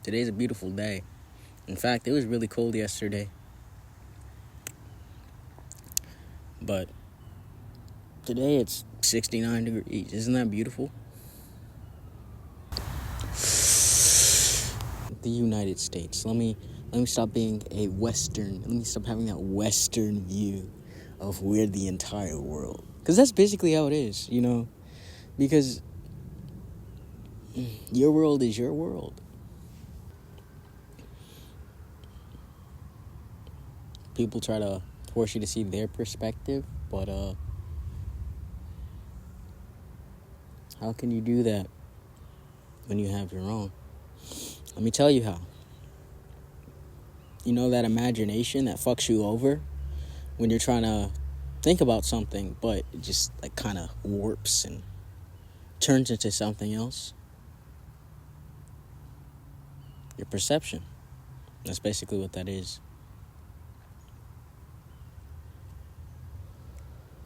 Today's a beautiful day. In fact, it was really cold yesterday. But today it's 69 degrees. Isn't that beautiful? The United States. Let me stop being a Western. Let me stop having that Western view of we're the entire world. Because that's basically how it is, Because your world is your world. People try to force you to see their perspective, but how can you do that when you have your own? Let me tell you how. You know that imagination that fucks you over when you're trying to think about something, but it just kind of warps and turns into something else? Your perception. That's basically what that is.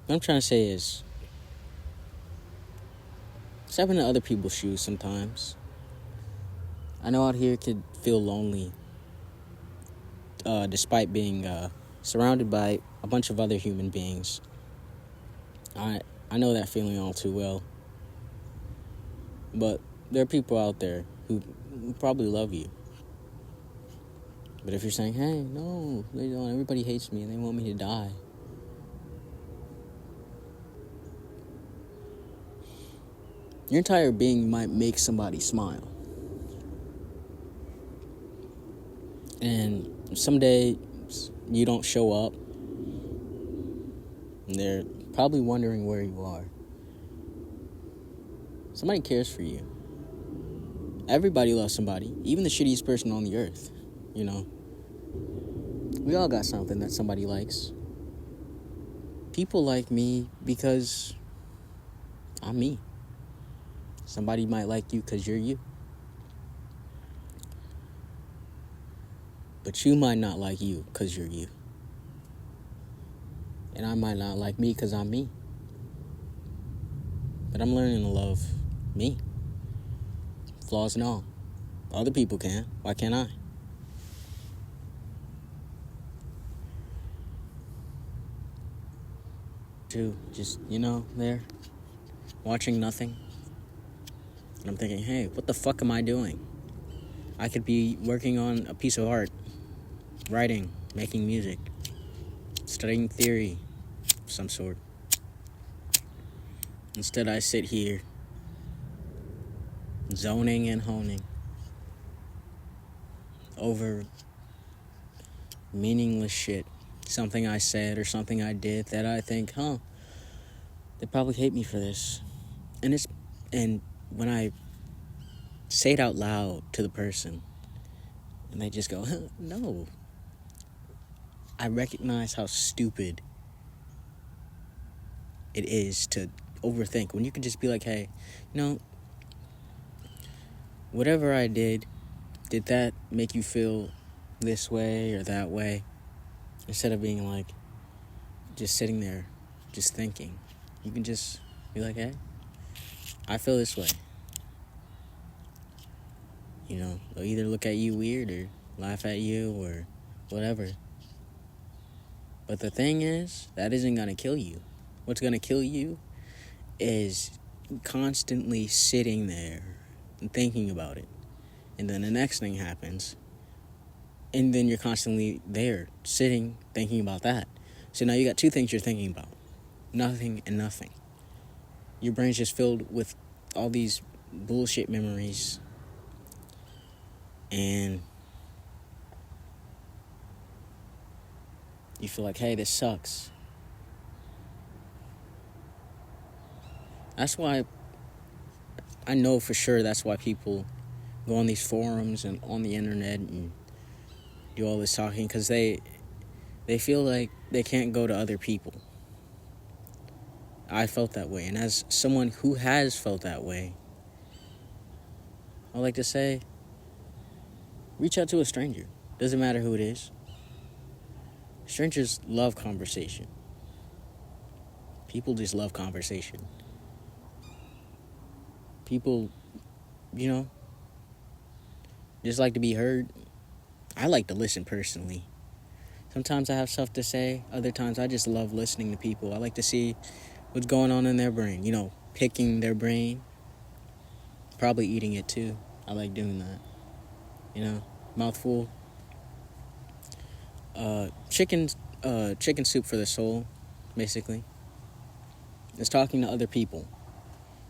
What I'm trying to say is, step into other people's shoes sometimes. I know out here it could feel lonely, despite being surrounded by a bunch of other human beings. I know that feeling all too well. But there are people out there who probably love you. But if you're saying, hey, no, they don't, everybody hates me and they want me to die, your entire being might make somebody smile. And someday you don't show up, and they're probably wondering where you are. Somebody cares for you. Everybody loves somebody, even the shittiest person on the earth, We all got something that somebody likes. People like me because I'm me. Somebody might like you because you're you. But you might not like you because you're you. And I might not like me because I'm me. But I'm learning to love me. Flaws and all. Other people can. Why can't I? Just, there, watching nothing. And I'm thinking, hey, what the fuck am I doing? I could be working on a piece of art, writing, making music, studying theory of some sort. Instead, I sit here, zoning and honing over meaningless shit. Something I said or something I did that I think, they probably hate me for this. And when I say it out loud to the person, and they just go, no. I recognize how stupid it is to overthink. When you can just be like, hey, whatever I did that make you feel this way or that way? Instead of being like, just sitting there, just thinking. You can just be like, hey, I feel this way. They'll either look at you weird or laugh at you or whatever. But the thing is, that isn't going to kill you. What's going to kill you is constantly sitting there and thinking about it. And then the next thing happens. And then you're constantly there, sitting, thinking about that. So now you got two things you're thinking about. Nothing and nothing. Your brain's just filled with all these bullshit memories. And you feel like, hey, this sucks. That's why, I know for sure that's why people go on these forums and on the internet and do all this talking, because they feel like they can't go to other people. I felt that way, and as someone who has felt that way, I like to say, reach out to a stranger. Doesn't matter who it is. Strangers love conversation. People just love conversation. People, Just like to be heard. I like to listen personally. Sometimes I have stuff to say. Other times I just love listening to people. I like to see what's going on in their brain. Picking their brain. Probably eating it too. I like doing that. Mouthful. Chicken soup for the soul, basically. It's talking to other people.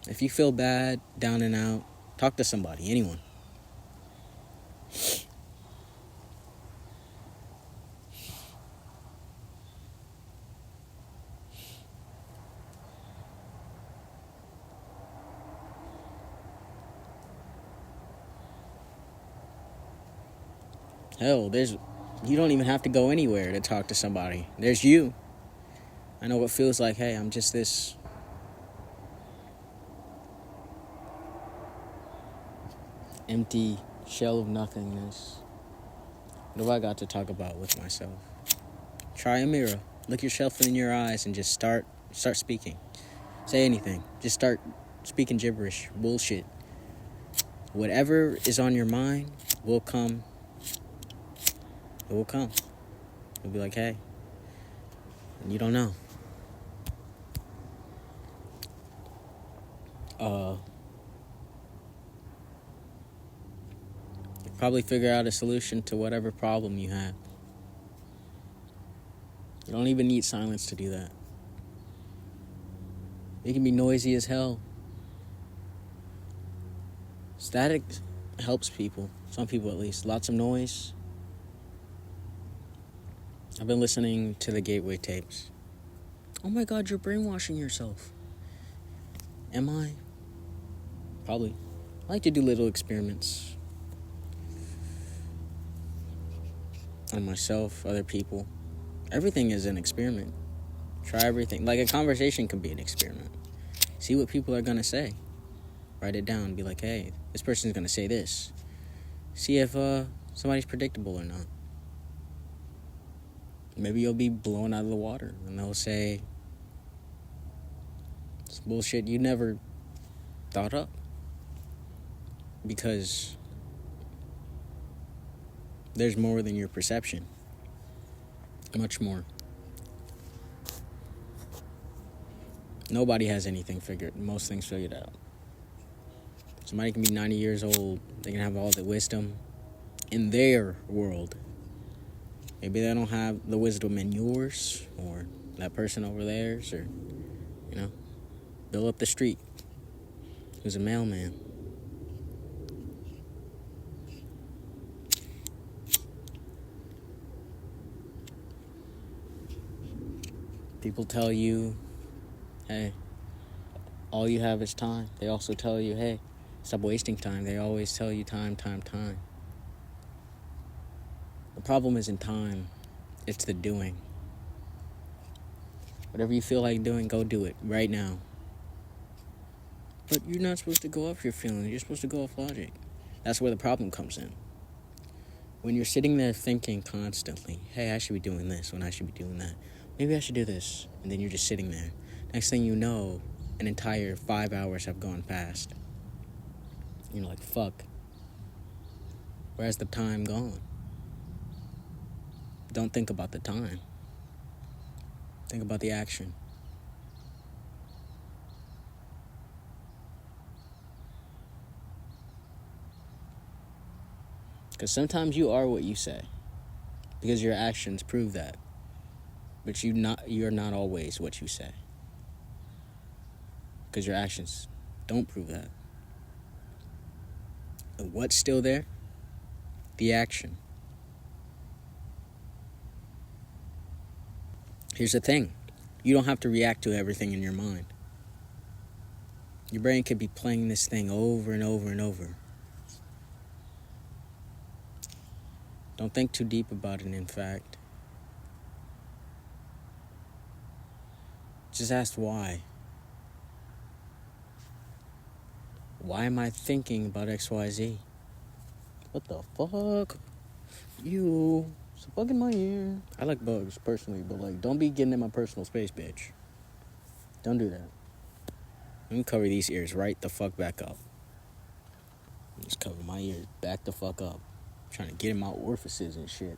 If you feel bad, down and out, talk to somebody, anyone. Hell, you don't even have to go anywhere to talk to somebody. There's you. I know what feels like, hey, I'm just this empty shell of nothingness. What have I got to talk about with myself? Try a mirror. Look yourself in your eyes and just start speaking. Say anything. Just start speaking gibberish, bullshit. Whatever is on your mind will come. It will come. You'll be like, hey. And you don't know. Probably figure out a solution to whatever problem you have. You don't even need silence to do that. It can be noisy as hell. Static helps people. Some people at least. Lots of noise. I've been listening to the Gateway tapes. Oh my God, you're brainwashing yourself. Am I? Probably. I like to do little experiments. On myself, other people. Everything is an experiment. Try everything. Like a conversation can be an experiment. See what people are going to say. Write it down. Be like, hey, this person's going to say this. See if somebody's predictable or not. Maybe you'll be blown out of the water. And they'll say it's bullshit you never thought up. Because there's more than your perception. Much more. Nobody has most things figured out. Somebody can be 90 years old. They can have all the wisdom in their world. Maybe they don't have the wisdom in yours or that person over theirs or, Bill up the street who's a mailman. People tell you, hey, all you have is time. They also tell you, hey, stop wasting time. They always tell you time. The problem isn't time. It's the doing. Whatever you feel like doing, go do it right now. But you're not supposed to go off your feelings. You're supposed to go off logic. That's where the problem comes in. When you're sitting there thinking constantly, hey, I should be doing this when I should be doing that. Maybe I should do this. And then you're just sitting there. Next thing you know, an entire 5 hours have gone past. You're like, fuck. Where's the time gone? Don't think about the time. Think about the action. Because sometimes you are what you say. Because your actions prove that. But you're not always what you say. Because your actions don't prove that. And what's still there? The action. Here's the thing. You don't have to react to everything in your mind. Your brain could be playing this thing over and over and over. Don't think too deep about it, in fact. Just ask why. Why am I thinking about XYZ? What the fuck? It's a bug in my ear. I like bugs, personally, but, don't be getting in my personal space, bitch. Don't do that. Let me cover these ears right the fuck back up. Just cover my ears back the fuck up. Trying to get in my orifices and shit.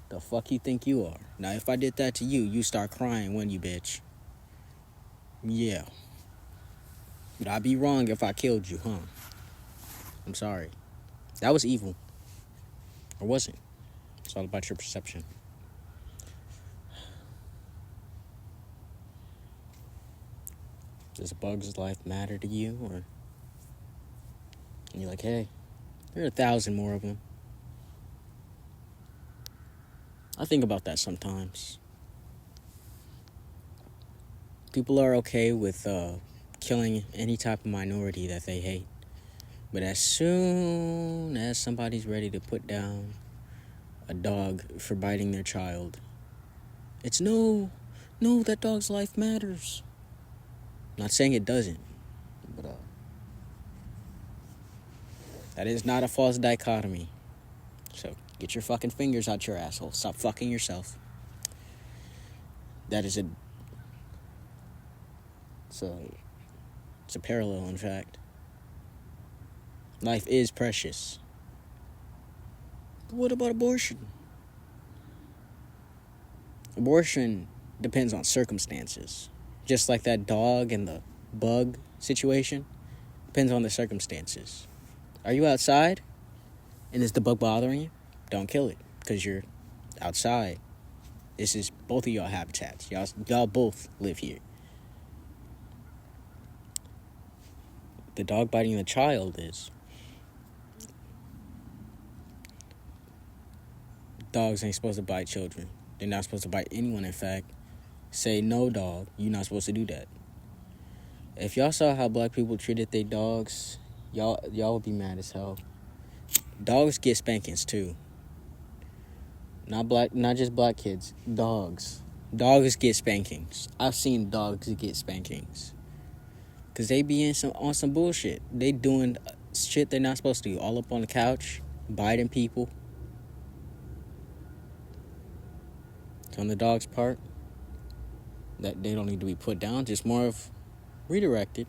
The fuck you think you are? Now, if I did that to you, you start crying, wouldn't you, bitch? Yeah. Would I be wrong if I killed you, huh? I'm sorry. That was evil. Or wasn't? It's all about your perception. Does a bug's life matter to you? Or you're like, hey, there are 1,000 more of them. I think about that sometimes. People are okay with killing any type of minority that they hate. But as soon as somebody's ready to put down a dog for biting their child, it's no, that dog's life matters. Not saying it doesn't, but that is not a false dichotomy. So get your fucking fingers out your asshole. Stop fucking yourself. That is it's a parallel, in fact. Life is precious. But what about abortion? Abortion depends on circumstances. Just like that dog and the bug situation, depends on the circumstances. Are you outside and is the bug bothering you? Don't kill it, because you're outside. This is both of y'all habitats. Y'all both live here. The dog biting the child is... Dogs ain't supposed to bite children. They're not supposed to bite anyone, in fact. Say no, dog. You're not supposed to do that. If y'all saw how black people treated their dogs, y'all would be mad as hell. Dogs get spankings too. Not just black kids. Dogs. Dogs get spankings. I've seen dogs get spankings. Cause they be on some bullshit. They doing shit they're not supposed to do. All up on the couch, biting people. So on the dog's part, that they don't need to be put down, just more of redirected.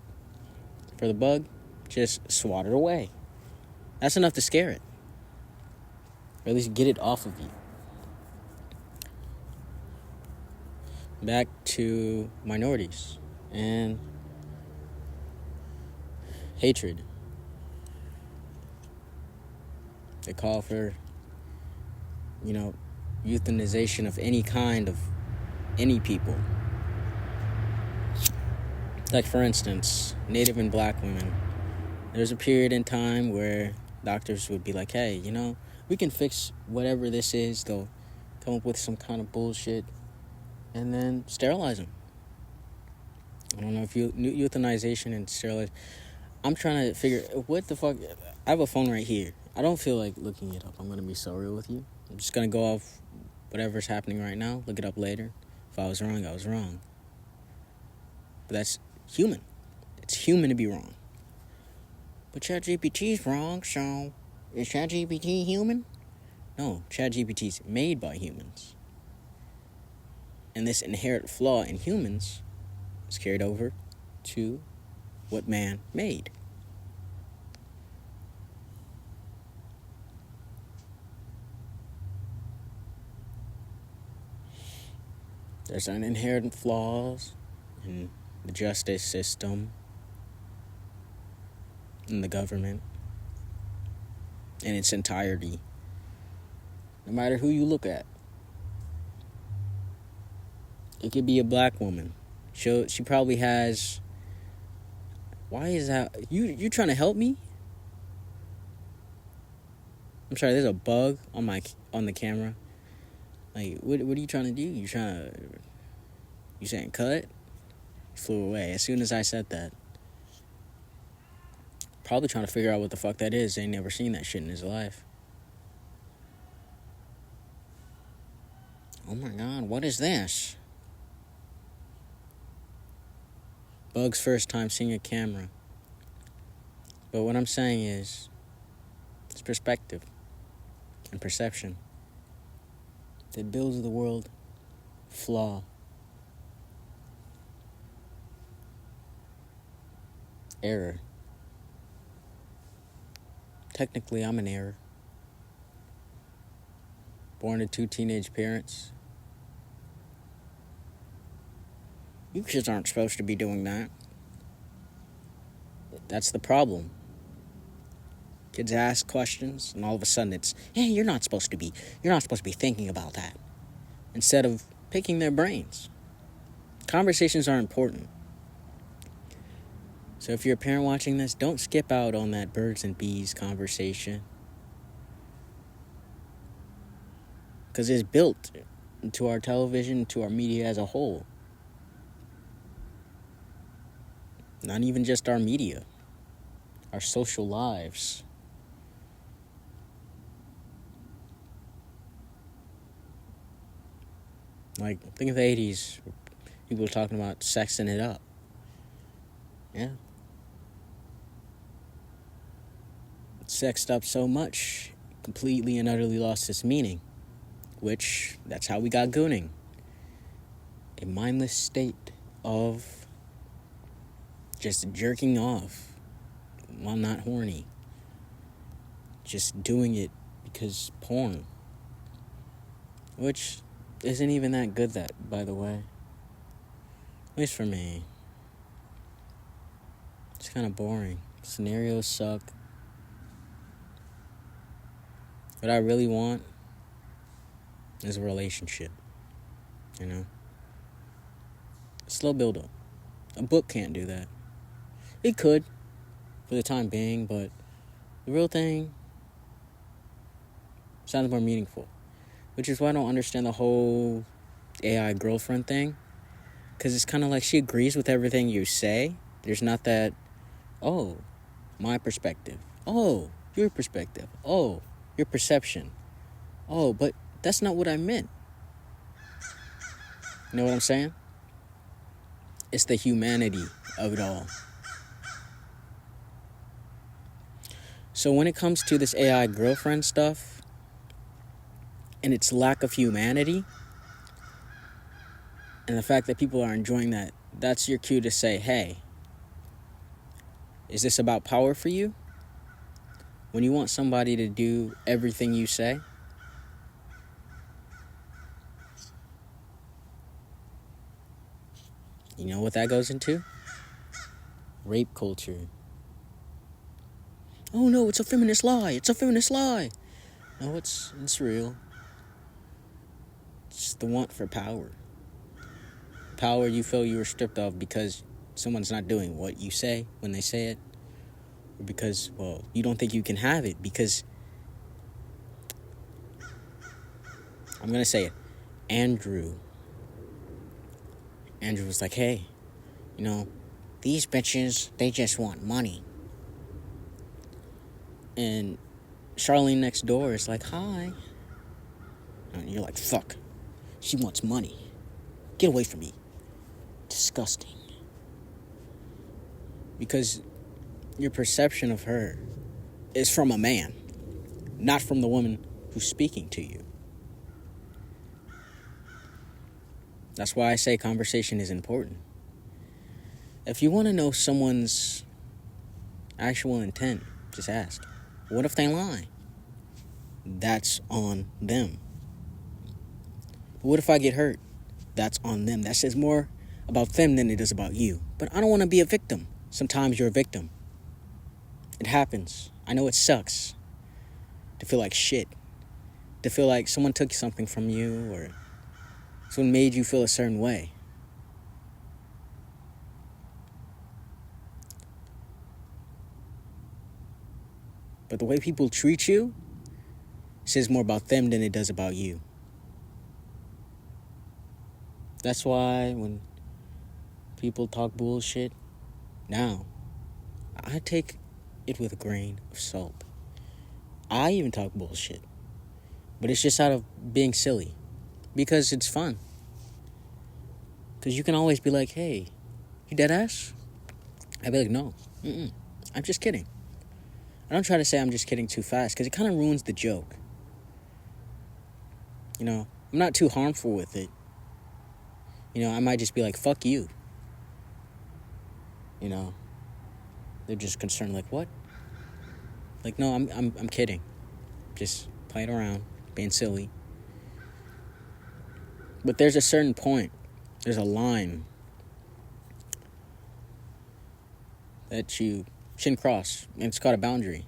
For the bug, just swat it away. That's enough to scare it. Or at least get it off of you. Back to minorities and hatred. They call for, euthanization of any kind of any people. Like, for instance, Native and black women. There's a period in time where doctors would be like, hey, we can fix whatever this is. They'll come up with some kind of bullshit and then sterilize them. I don't know if euthanization and sterilization. I'm trying to figure, what the fuck? I have a phone right here. I don't feel like looking it up. I'm going to be so real with you. I'm just going to go off whatever's happening right now. Look it up later. If I was wrong, I was wrong. But that's human. It's human to be wrong. But ChatGPT's wrong, so is ChatGPT human? No, ChatGPT's made by humans. And this inherent flaw in humans is carried over to what man made. There's an inherent flaws in the justice system, in the government, in its entirety. No matter who you look at. It could be a black woman. She probably has... Why is that? You trying to help me? I'm sorry, there's a bug on the camera. Like, what are you trying to do? You saying cut? Flew away as soon as I said that. Probably trying to figure out what the fuck that is. They ain't never seen that shit in his life. Oh my god, what is this? Bug's first time seeing a camera. But what I'm saying is, it's perspective and perception that builds the world flaw. Error. Technically, I'm an error. born to two teenage parents. You kids aren't supposed to be doing that. That's the problem. Kids ask questions, and all of a sudden it's, hey, you're not supposed to be thinking about that. Instead of picking their brains. Conversations are important. So if you're a parent watching this, don't skip out on that birds and bees conversation. Because it's built into our television, to our media as a whole. Not even just our media. Our social lives. Like, think of the 80s. People were talking about sexing it up. Yeah. Sexed up so much, completely and utterly lost its meaning. Which, that's how we got gooning. A mindless state of just jerking off while not horny. Just doing it because porn. Which isn't even that good, that, by the way. At least for me. It's kind of boring. Scenarios suck. What I really want is a relationship. You know? Slow build up. A book can't do that. It could, for the time being, but the real thing sounds more meaningful. Which is why I don't understand the whole AI girlfriend thing. Because it's kind of like she agrees with everything you say. There's not that, oh, my perspective. Oh, your perspective. Oh, your perception. Oh, but that's not what I meant. You know what I'm saying? It's the humanity of it all. So when it comes to this AI girlfriend stuff and its lack of humanity and the fact that people are enjoying that, that's your cue to say, hey, is this about power for you? When you want somebody to do everything you say? You know what that goes into? Rape culture. Oh no, it's a feminist lie. It's a feminist lie. No, it's real. It's the want for power. Power you feel you were stripped of because someone's not doing what you say when they say it. Or because, well, you don't think you can have it because, I'm going to say it, Andrew was like, hey, you know, these bitches, they just want money. And Charlene next door is like, hi. And you're like, fuck. She wants money. Get away from me. Disgusting. Because your perception of her is from a man, not from the woman who's speaking to you. That's why I say conversation is important. If you want to know someone's actual intent, just ask. What if they lie? That's on them. But what if I get hurt? That's on them. That says more about them than it does about you. But I don't want to be a victim. Sometimes you're a victim. It happens. I know it sucks to feel like shit. To feel like someone took something from you or someone made you feel a certain way. But the way people treat you says more about them than it does about you. That's why when people talk bullshit, now, I take it with a grain of salt. I even talk bullshit. But it's just out of being silly. Because it's fun. Because you can always be like, hey, you dead ass? I'd be like, no. I'm just kidding. I don't try to say I'm just kidding too fast because it kind of ruins the joke. You know, I'm not too harmful with it. You know, I might just be like, fuck you. You know, they're just concerned like, what? Like, no, I'm kidding. Just playing around, being silly. But there's a certain point, there's a line that you shouldn't cross, and it's called a boundary.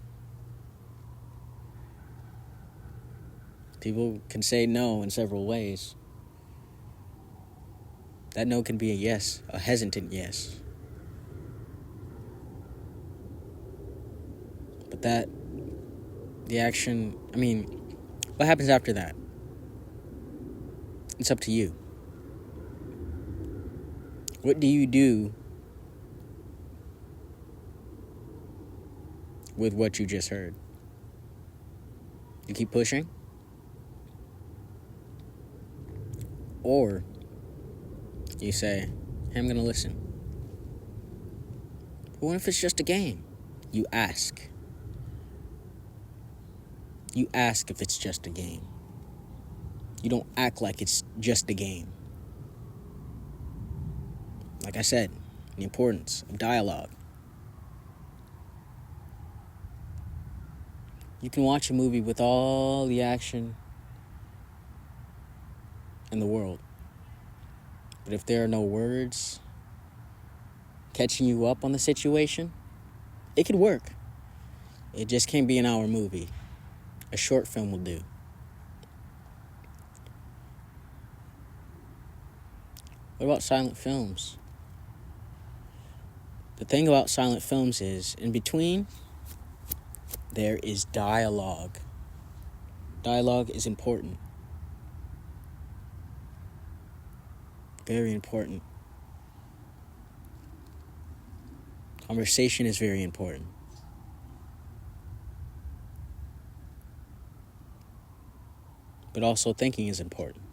People can say no in several ways. That no can be a yes, a hesitant yes. But the action, what happens after that? It's up to you. What do you do with what you just heard? You keep pushing? Or you say, hey, I'm going to listen. But what if it's just a game? You ask. You ask if it's just a game. You don't act like it's just a game. Like I said, the importance of dialogue. You can watch a movie with all the action in the world. But if there are no words catching you up on the situation, it could work. It just can't be an hour movie. A short film will do. What about silent films? The thing about silent films is, in between, there is dialogue. Dialogue is important. Very important. Conversation is very important. But also thinking is important.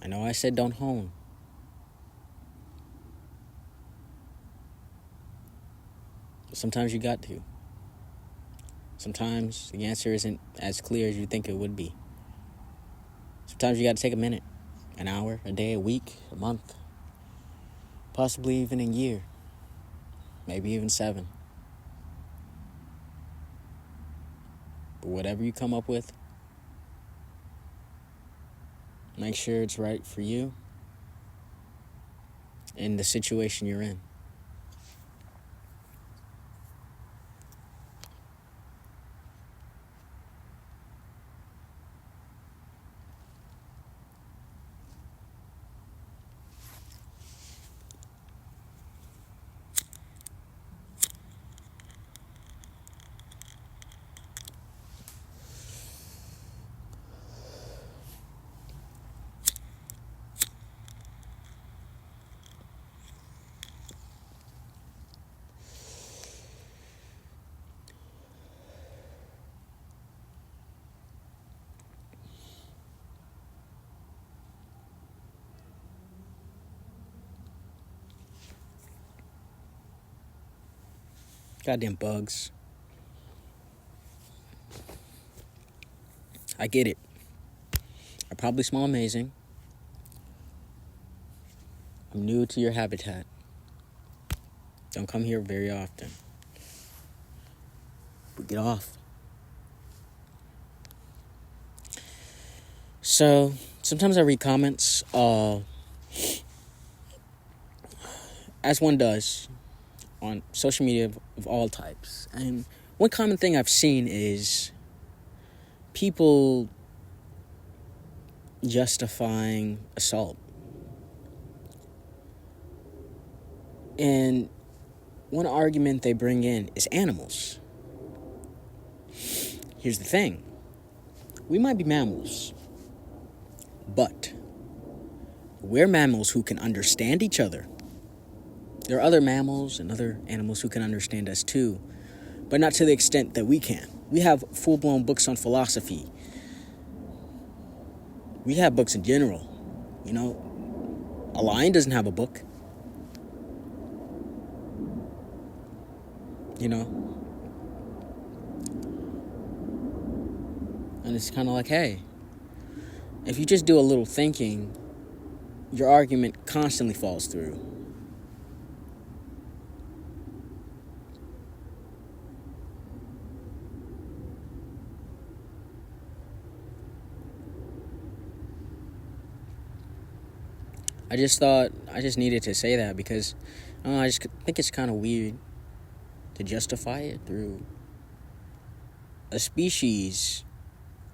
I know I said don't hone. But sometimes you got to. Sometimes the answer isn't as clear as you think it would be. Sometimes you got to take a minute, an hour, a day, a week, a month, possibly even a year, maybe even 7. But whatever you come up with, make sure it's right for you and the situation you're in. Goddamn bugs. I get it. I probably smell amazing. I'm new to your habitat. Don't come here very often. But get off. So, sometimes I read comments, as one does, on social media of all types. And one common thing I've seen is people justifying assault. And one argument they bring in is animals. Here's the thing. We might be mammals, but we're mammals who can understand each other. There are other mammals and other animals who can understand us too, but not to the extent that we can. We have full-blown books on philosophy. We have books in general. You know, a lion doesn't have a book. You know? And it's kind of like, hey, if you just do a little thinking, your argument constantly falls through. I just thought I just needed to say that because I don't know, I just think it's kind of weird to justify it through a species.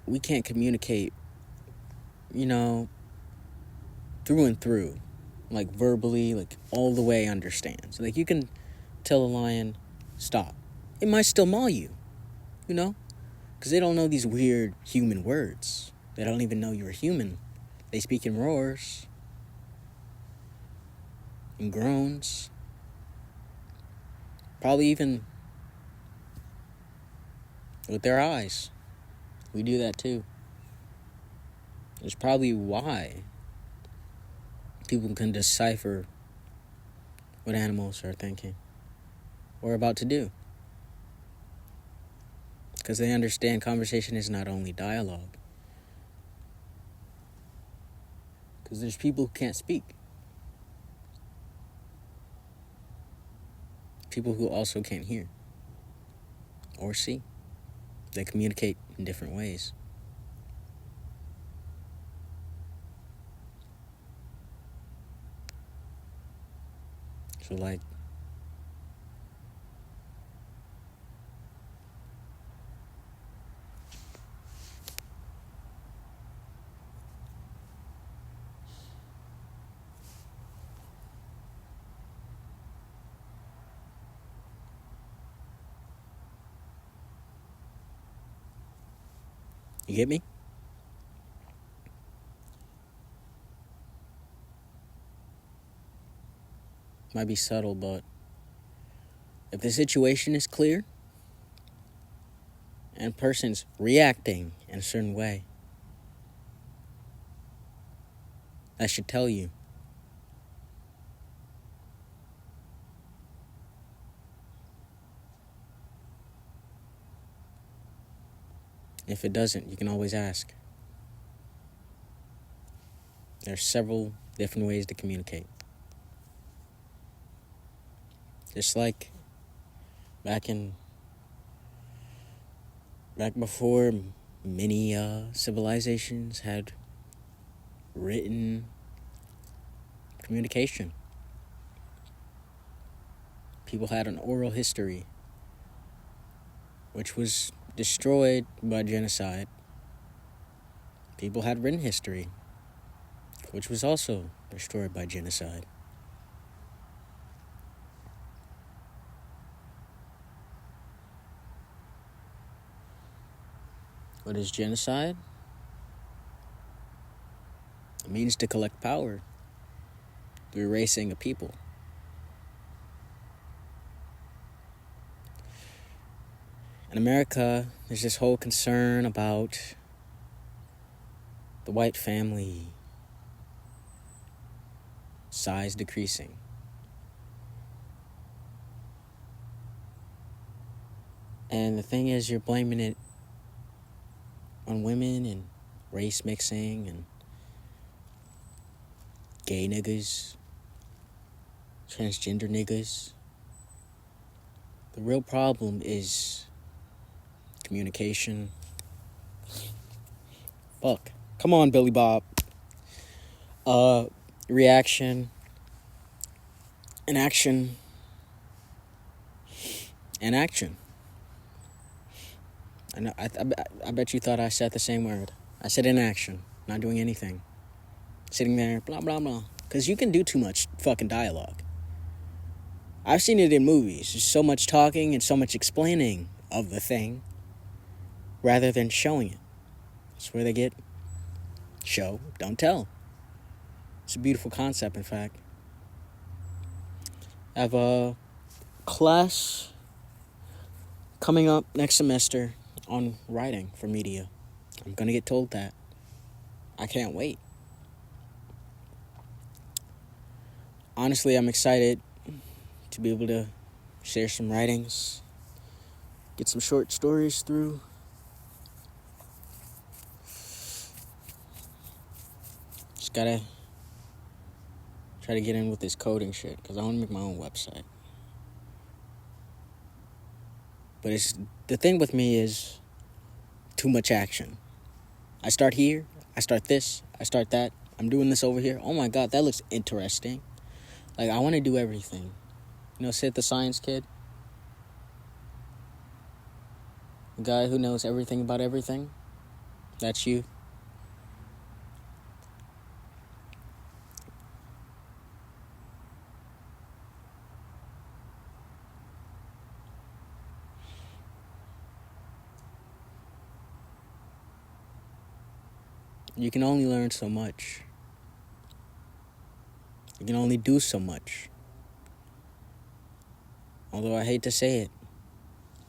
We can't communicate, you know, through and through, like verbally, like all the way understands. Like you can tell a lion, stop. It might still maul you, you know, because they don't know these weird human words. They don't even know you're human. They speak in roars and groans. Probably even with their eyes. We do that too. It's probably why people can decipher what animals are thinking or about to do. Because they understand conversation is not only dialogue. Because there's people who can't speak. People who also can't hear or see. They communicate in different ways. So like, you get me? Might be subtle, but if the situation is clear and a person's reacting in a certain way, that should tell you. If it doesn't, you can always ask. There's several different ways to communicate. Just like back before many civilizations had written communication. People had an oral history, which was destroyed by genocide. People had written history, which was also destroyed by genocide. What is genocide? It means to collect power through erasing a people. In America, there's this whole concern about the white family size decreasing. And the thing is, you're blaming it on women and race mixing and gay niggas, transgender niggas. The real problem is communication. Fuck. Come on, Billy Bob. Reaction. Inaction. And action. I bet you thought I said the same word. I said inaction. Not doing anything. Sitting there, blah, blah, blah. Because you can do too much fucking dialogue. I've seen it in movies. There's so much talking and so much explaining of the thing rather than showing it. That's where they get show, don't tell. It's a beautiful concept, in fact. I have a class coming up next semester on writing for media. I'm going to get told that. I can't wait. Honestly, I'm excited to be able to share some writings, get some short stories through. Just gotta try to get in with this coding shit, because I want to make my own website. But the thing with me is too much action. I start here, I start this, I start that, I'm doing this over here. Oh my God, that looks interesting. Like, I want to do everything. You know, Sid the Science Kid? The guy who knows everything about everything? That's you. You can only learn so much. You can only do so much. Although I hate to say it,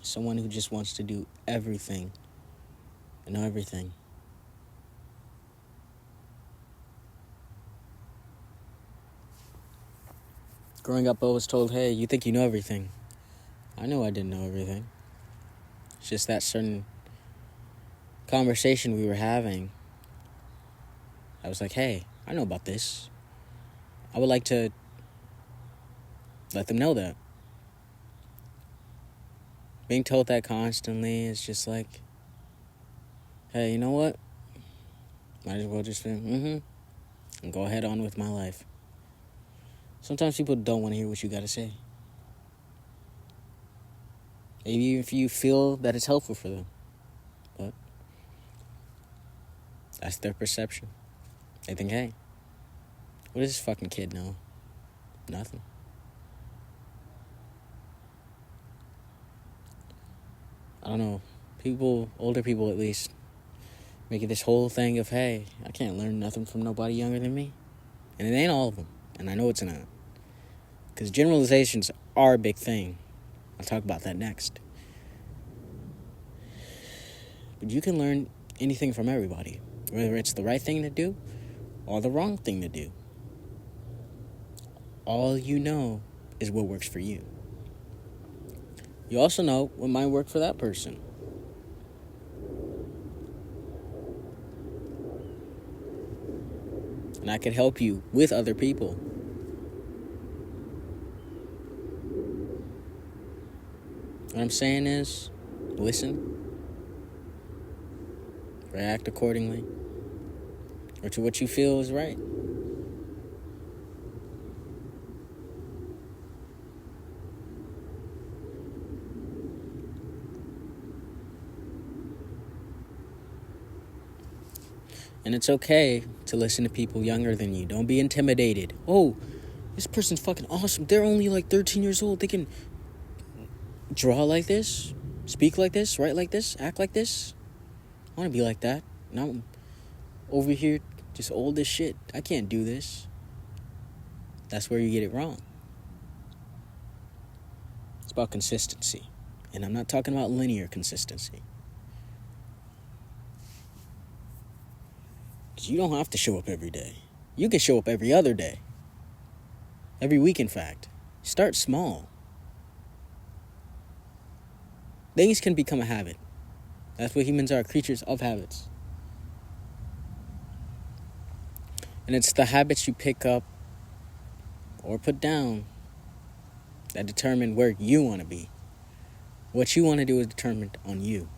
someone who just wants to do everything and know everything. Growing up, I was told, hey, you think you know everything. I know I didn't know everything. It's just that certain conversation we were having. I was like, hey, I know about this. I would like to let them know that. Being told that constantly is just like, hey, you know what? Might as well just say, and go ahead on with my life. Sometimes people don't want to hear what you got to say. Maybe if you feel that it's helpful for them. But that's their perception. They think, hey, what does this fucking kid know? Nothing. I don't know. People, older people at least, make it this whole thing of, hey, I can't learn nothing from nobody younger than me. And it ain't all of them. And I know it's not. Because generalizations are a big thing. I'll talk about that next. But you can learn anything from everybody. Whether it's the right thing to do or the wrong thing to do. All you know is what works for you. You also know what might work for that person. And I could help you with other people. What I'm saying is, listen. React accordingly. Or to what you feel is right. And it's okay to listen to people younger than you. Don't be intimidated. Oh, this person's fucking awesome. They're only like 13 years old. They can draw like this, speak like this, write like this, act like this. I want to be like that. Now I'm over here just old as shit. I can't do this. That's where you get it wrong. It's about consistency. And I'm not talking about linear consistency. Because you don't have to show up every day. You can show up every other day. Every week, in fact. Start small. Things can become a habit. That's what humans are, creatures of habits. And it's the habits you pick up or put down that determine where you want to be. What you want to do is determined on you.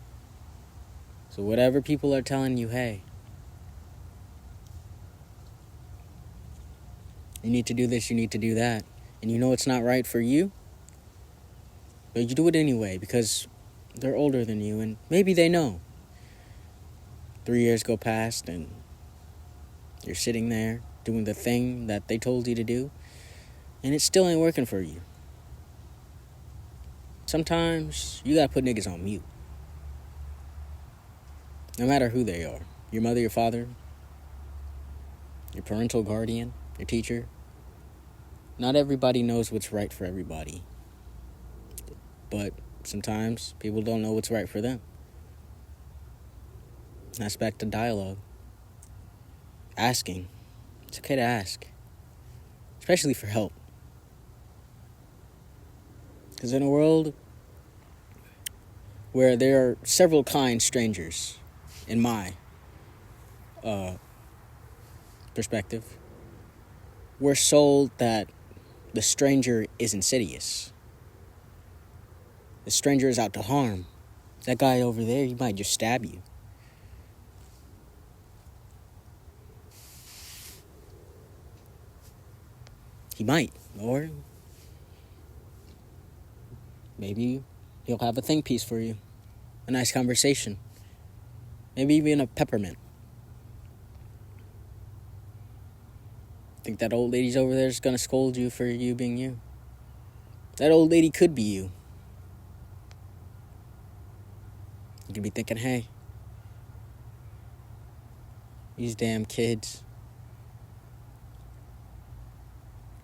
So whatever people are telling you, hey, you need to do this, you need to do that, and you know it's not right for you, but you do it anyway because they're older than you and maybe they know. 3 years go past and you're sitting there doing the thing that they told you to do and it still ain't working for you. Sometimes you gotta put niggas on mute. No matter who they are. Your mother, your father, your parental guardian, your teacher. Not everybody knows what's right for everybody. But sometimes people don't know what's right for them. That's back to dialogue. Asking. It's okay to ask. Especially for help. Because in a world where there are several kind strangers, in my perspective, we're sold that the stranger is insidious. The stranger is out to harm. That guy over there, he might just stab you. He might. Or maybe he'll have a think piece for you. A nice conversation. Maybe even a peppermint. Think that old lady's over there is going to scold you for you being you. That old lady could be you. You could be thinking, hey, these damn kids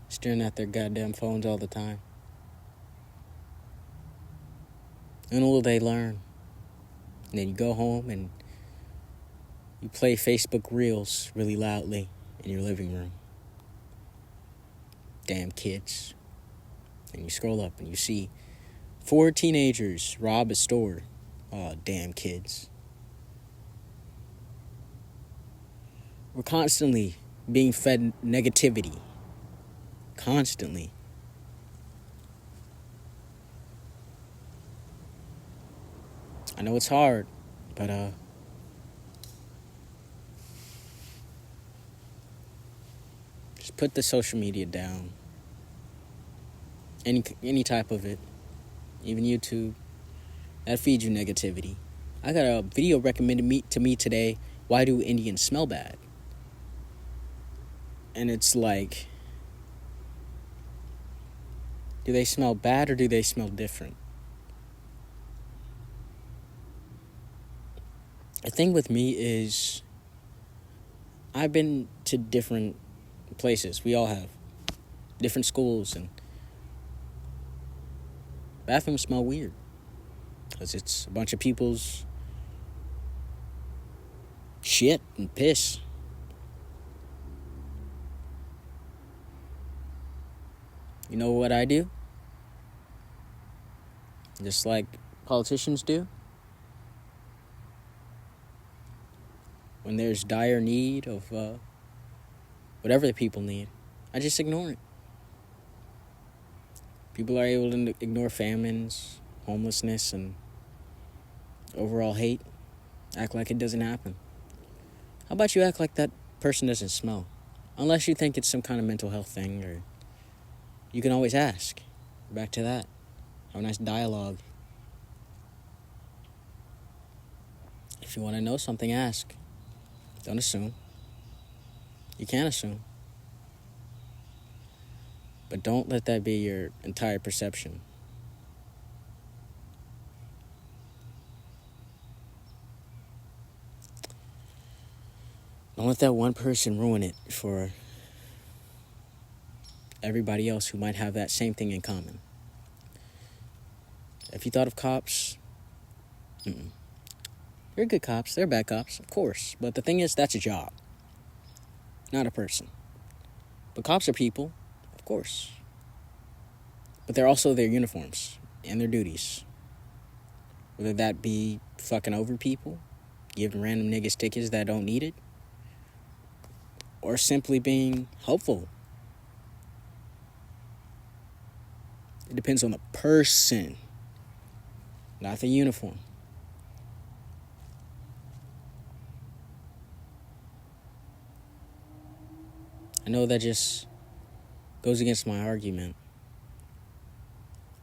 staring at their goddamn phones all the time. When will they learn? And then you go home and you play Facebook Reels really loudly in your living room. Damn kids. And you scroll up and you see 4 teenagers rob a store. Oh, damn kids. We're constantly being fed negativity. Constantly. I know it's hard, but just put the social media down. Any type of it, even YouTube, that feeds you negativity. I got a video recommended to me today. Why do Indians smell bad? And it's like, do they smell bad or do they smell different? The thing with me is, I've been to different places. We all have different schools, and bathrooms smell weird because it's a bunch of people's shit and piss. You know what I do? Just like politicians do. When there's dire need of whatever the people need, I just ignore it. People are able to ignore famines, homelessness, and overall hate. Act like it doesn't happen. How about you act like that person doesn't smell? Unless you think it's some kind of mental health thing, or you can always ask. Back to that. Have a nice dialogue. If you want to know something, ask. Don't assume. You can't assume. But don't let that be your entire perception. Don't let that one person ruin it for everybody else who might have that same thing in common. If you thought of cops, they're good cops, they're bad cops, of course. But the thing is, that's a job, not a person. But cops are people, of course. But they're also their uniforms and their duties. Whether that be fucking over people, giving random niggas tickets that don't need it, or simply being helpful. It depends on the person, not the uniform. I know that just goes against my argument,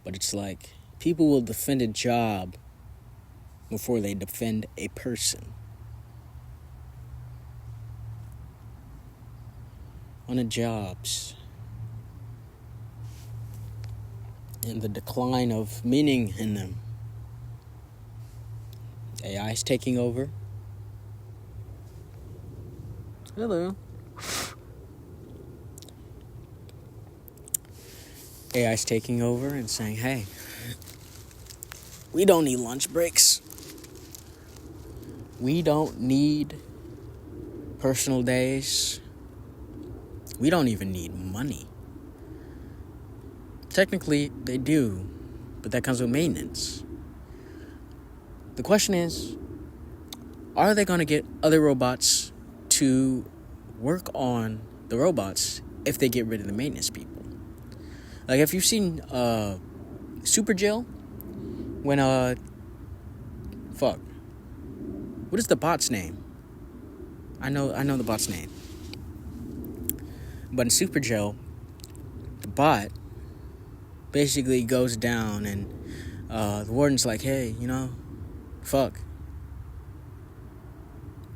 but it's like people will defend a job before they defend a person. On the jobs and the decline of meaning in them. AI is taking over. Hello. AI is taking over and saying, hey, we don't need lunch breaks. We don't need personal days. We don't even need money. Technically, they do, but that comes with maintenance. The question is, are they going to get other robots to work on the robots if they get rid of the maintenance people? Like, if you've seen Super Jill, when, what is the bot's name? I know the bot's name. But in Super Jill, the bot basically goes down, and the warden's like, hey, fuck.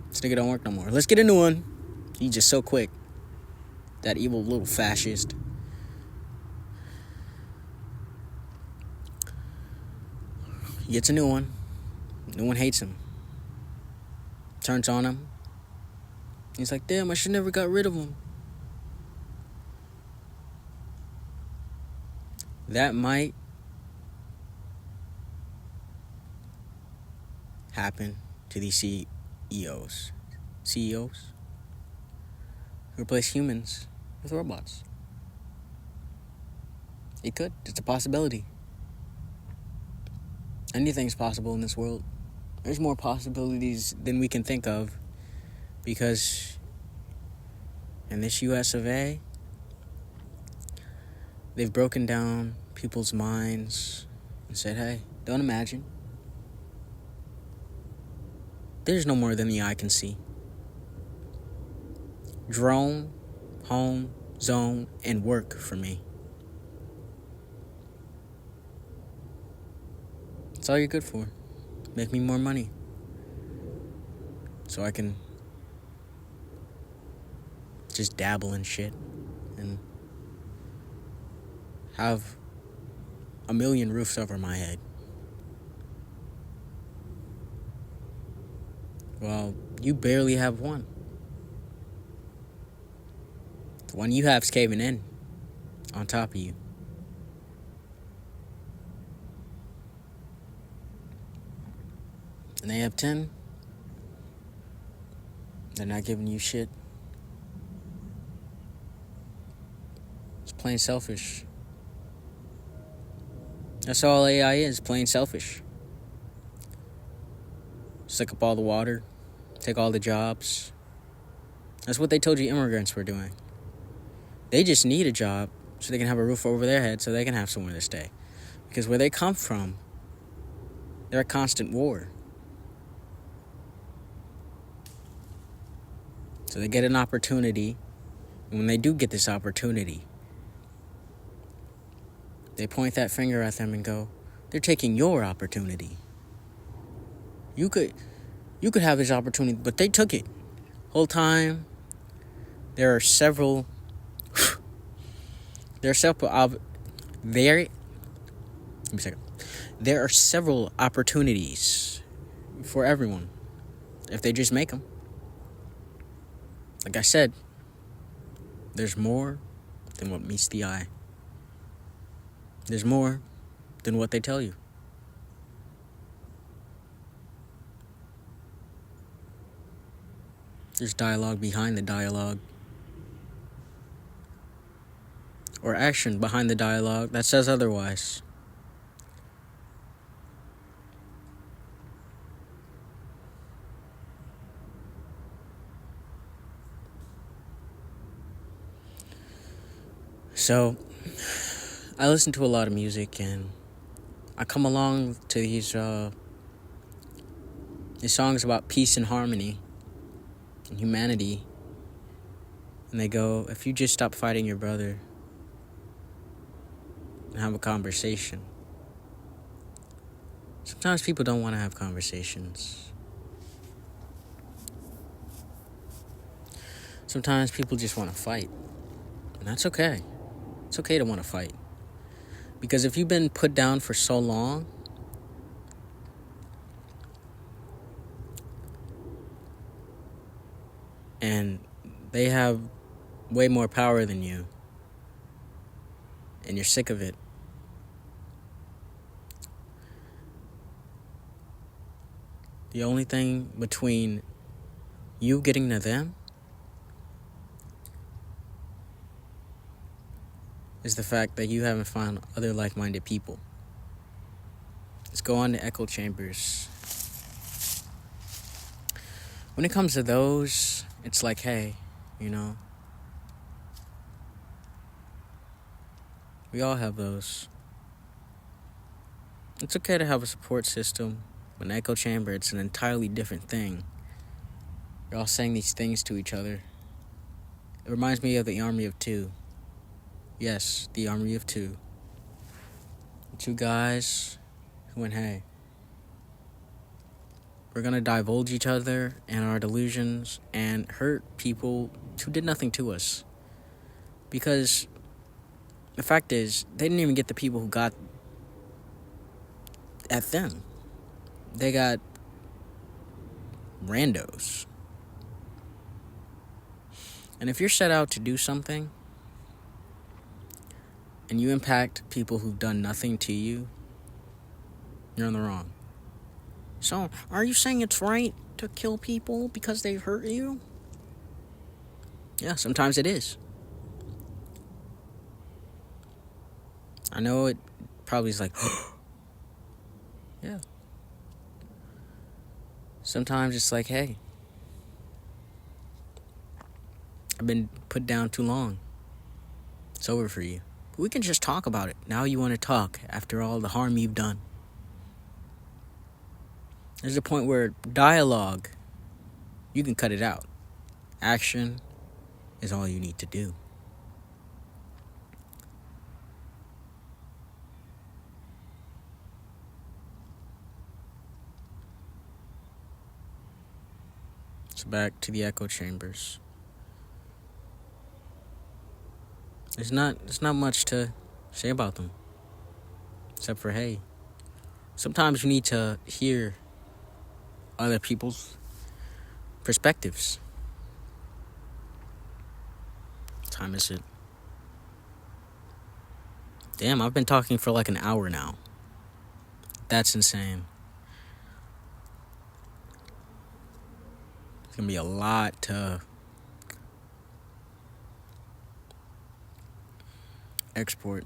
This nigga don't work no more. Let's get a new one. He's just so quick. That evil little fascist. He gets a new one. No one hates him. Turns on him. He's like, damn, I should never got rid of him. That might happen to these CEOs who replace humans with robots. It could. It's a possibility. Anything's possible in this world. There's more possibilities than we can think of, because in this US of A, they've broken down people's minds and said, hey, don't imagine. There's no more than the eye can see. Drone, home, zone, and work for me. That's all you're good for. Make me more money, so I can just dabble in shit and have a million roofs over my head. Well, you barely have one. The one you have is caving in on top of you. And they have 10. They're not giving you shit. It's plain selfish. That's all AI is, plain selfish. Suck up all the water, take all the jobs. That's what they told you immigrants were doing. They just need a job so they can have a roof over their head, so they can have somewhere to stay. Because where they come from, they're at constant war. So they get an opportunity, and when they do get this opportunity, they point that finger at them and go, they're taking your opportunity. You could have this opportunity, but they took it. Whole time, there are several opportunities for everyone if they just make them. Like I said, there's more than what meets the eye. There's more than what they tell you. There's dialogue behind the dialogue. Or action behind the dialogue that says otherwise. So, I listen to a lot of music, and I come along to these songs about peace and harmony and humanity, and they go, if you just stop fighting your brother and have a conversation. Sometimes people don't want to have conversations. Sometimes people just want to fight, and that's okay. It's okay to want to fight. Because if you've been put down for so long, and they have way more power than you, and you're sick of it, the only thing between you getting to them is the fact that you haven't found other like-minded people. Let's go on to echo chambers. When it comes to those, it's like, hey, we all have those. It's okay to have a support system. But an echo chamber, it's an entirely different thing. You're all saying these things to each other. It reminds me of the Army of Two. Yes, the army of two. Two guys who went, hey, we're gonna divulge each other and our delusions and hurt people who did nothing to us. Because the fact is, they didn't even get the people who got at them. They got randos. And if you're set out to do something and you impact people who've done nothing to you, you're in the wrong. So, are you saying it's right to kill people because they hurt you? Yeah, sometimes it is. I know it probably is like, yeah. Sometimes it's like, hey, I've been put down too long. It's over for you. But we can just talk about it. Now you want to talk after all the harm you've done. There's a point where dialogue, you can cut it out. Action is all you need to do. So back to the echo chambers. There's not much to say about them. Except for, hey, sometimes you need to hear other people's perspectives. What time is it? Damn, I've been talking for like an hour now. That's insane. It's gonna be a lot to export.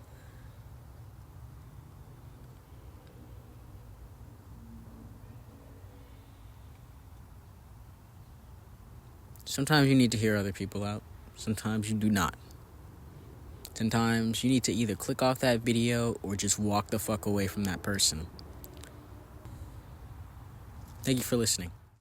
Sometimes you need to hear other people out. Sometimes you do not. Sometimes you need to either click off that video or just walk the fuck away from that person. Thank you for listening.